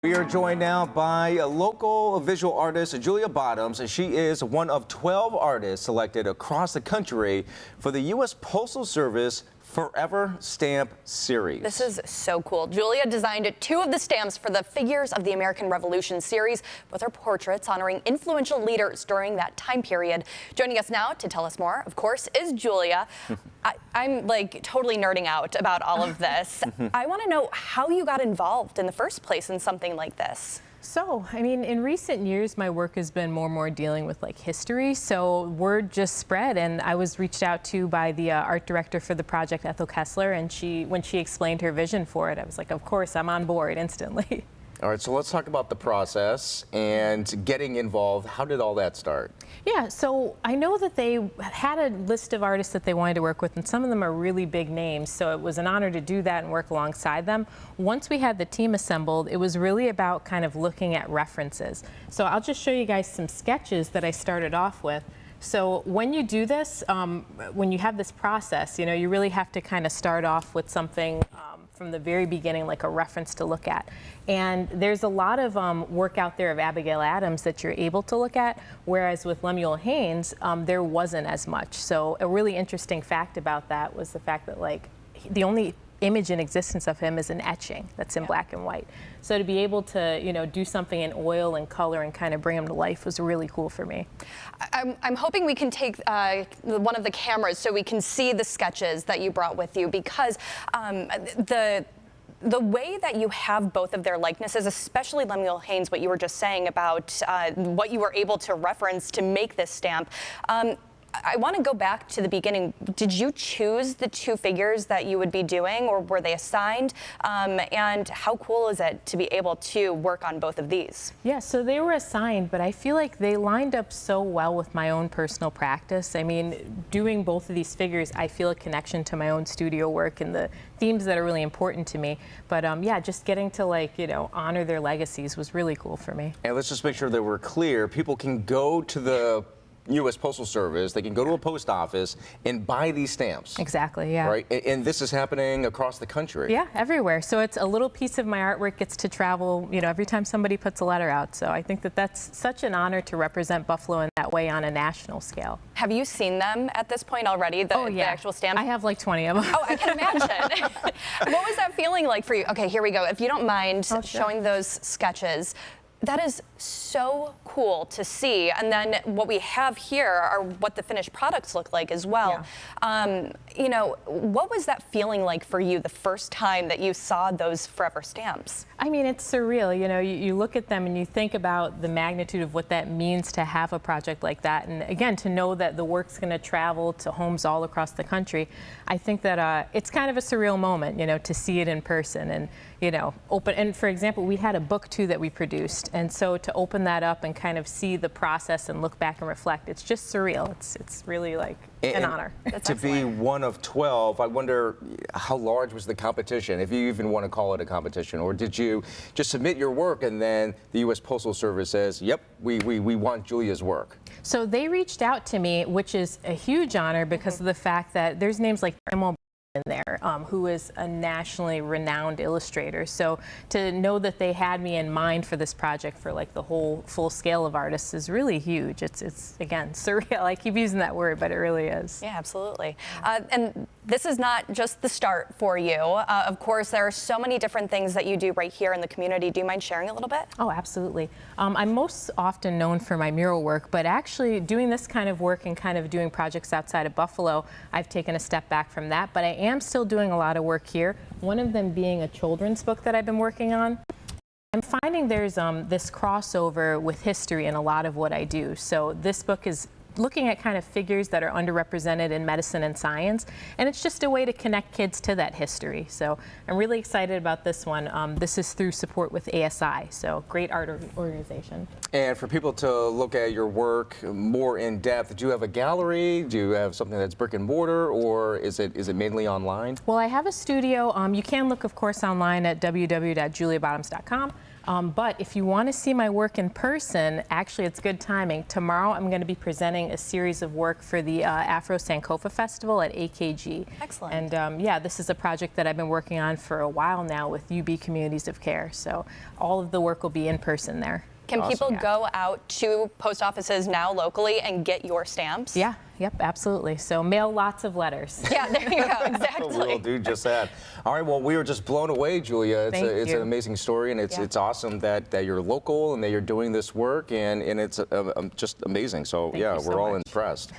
We are joined now by a local visual artist, Julia Bottoms, and she is one of 12 artists selected across the country for the U.S. Postal Service Forever Stamp Series. This is so cool. Julia designed 2 of the stamps for the Figures of the American Revolution series, with her portraits honoring influential leaders during that time period. Joining us now to tell us more, of course, is Julia. I'm like totally nerding out about all of this. I want to know how you got involved in the first place in something like this. So, I mean, in recent years, my work has been more and more dealing with like history. So word just spread, and I was reached out to by the art director for the project, Ethel Kessler, and when she explained her vision for it, I was like, of course, I'm on board instantly. All right, so let's talk about the process and getting involved. How did all that start? Yeah, so I know that they had a list of artists that they wanted to work with, and some of them are really big names, so it was an honor to do that and work alongside them. Once we had the team assembled, it was really about kind of looking at references. So I'll just show you guys some sketches that I started off with. So when you do this, when you have this process, you know, you really have to kind of start off with something from the very beginning, like a reference to look at. And there's a lot of work out there of Abigail Adams that you're able to look at, whereas with Lemuel Haynes, there wasn't as much. So a really interesting fact about that was the fact that like the only image in existence of him is an etching that's in black and white. So to be able to, you know, do something in oil and color and kind of bring him to life was really cool for me. I'm hoping we can take one of the cameras so we can see the sketches that you brought with you, because the way that you have both of their likenesses, especially Lemuel Haynes, what you were just saying about what you were able to reference to make this stamp. I want to go back to the beginning. Did you choose the 2 figures that you would be doing, or were they assigned? And how cool is it to be able to work on both of these? Yeah, so they were assigned, but I feel like they lined up so well with my own personal practice. I mean, doing both of these figures, I feel a connection to my own studio work and the themes that are really important to me. But yeah, just getting to like, you know, honor their legacies was really cool for me. And let's just make sure that we're clear. People can go to the U.S. Postal Service, they can go to a post office and buy these stamps. Exactly, yeah. Right, and this is happening across the country. Yeah, everywhere. So it's a little piece of my artwork gets to travel, you know, every time somebody puts a letter out. So I think that that's such an honor to represent Buffalo in that way on a national scale. Have you seen them at this point already, the actual stamp? I have like 20 of them. Oh, I can imagine. What was that feeling like for you? Okay, here we go. If you don't mind showing those sketches. That is so cool to see. And then what we have here are what the finished products look like as well. Yeah. You know, what was that feeling like for you the first time that you saw those forever stamps? I mean, it's surreal. You know, you look at them and you think about the magnitude of what that means to have a project like that. And again, to know that the work's going to travel to homes all across the country, I think that it's kind of a surreal moment, you know, to see it in person and, you know, open. And for example, we had a book too that we produced. And so to open that up and kind of see the process and look back and reflect, it's just surreal. It's really like an honor. To be one of 12, I wonder how large was the competition, if you even want to call it a competition, or did you just submit your work and then the U.S. Postal Service says, yep, we want Julia's work? So they reached out to me, which is a huge honor because of the fact that there's names like Emil in there, who is a nationally renowned illustrator. So to know that they had me in mind for this project for like the whole full scale of artists is really huge. It's again, surreal. I keep using that word, but it really is. Yeah, absolutely. And this is not just the start for you. Of course, there are so many different things that you do right here in the community. Do you mind sharing a little bit? Oh, absolutely. I'm most often known for my mural work, but actually doing this kind of work and kind of doing projects outside of Buffalo, I've taken a step back from that, but I am still doing a lot of work here, one of them being a children's book that I've been working on. I'm finding there's this crossover with history in a lot of what I do. So this book is looking at kind of figures that are underrepresented in medicine and science, and it's just a way to connect kids to that history. So I'm really excited about this one. This is through support with ASI, so great art organization. And for people to look at your work more in depth, do you have a gallery? Do you have something that's brick and mortar, or is it mainly online? Well, I have a studio. You can look, of course, online at www.juliabottoms.com. But if you want to see my work in person, actually it's good timing. Tomorrow I'm going to be presenting a series of work for the Afro Sankofa Festival at AKG. Excellent. And yeah, this is a project that I've been working on for a while now with UB Communities of Care. So all of the work will be in person there. Can people go out to post offices now locally and get your stamps? Yeah, yep, absolutely. So mail lots of letters. Yeah, there you go, exactly. We'll do just that. All right, well, we were just blown away, Julia. It's an amazing story, and it's awesome that you're local and that you're doing this work, and it's just amazing. So, Thank you so we're all much. impressed.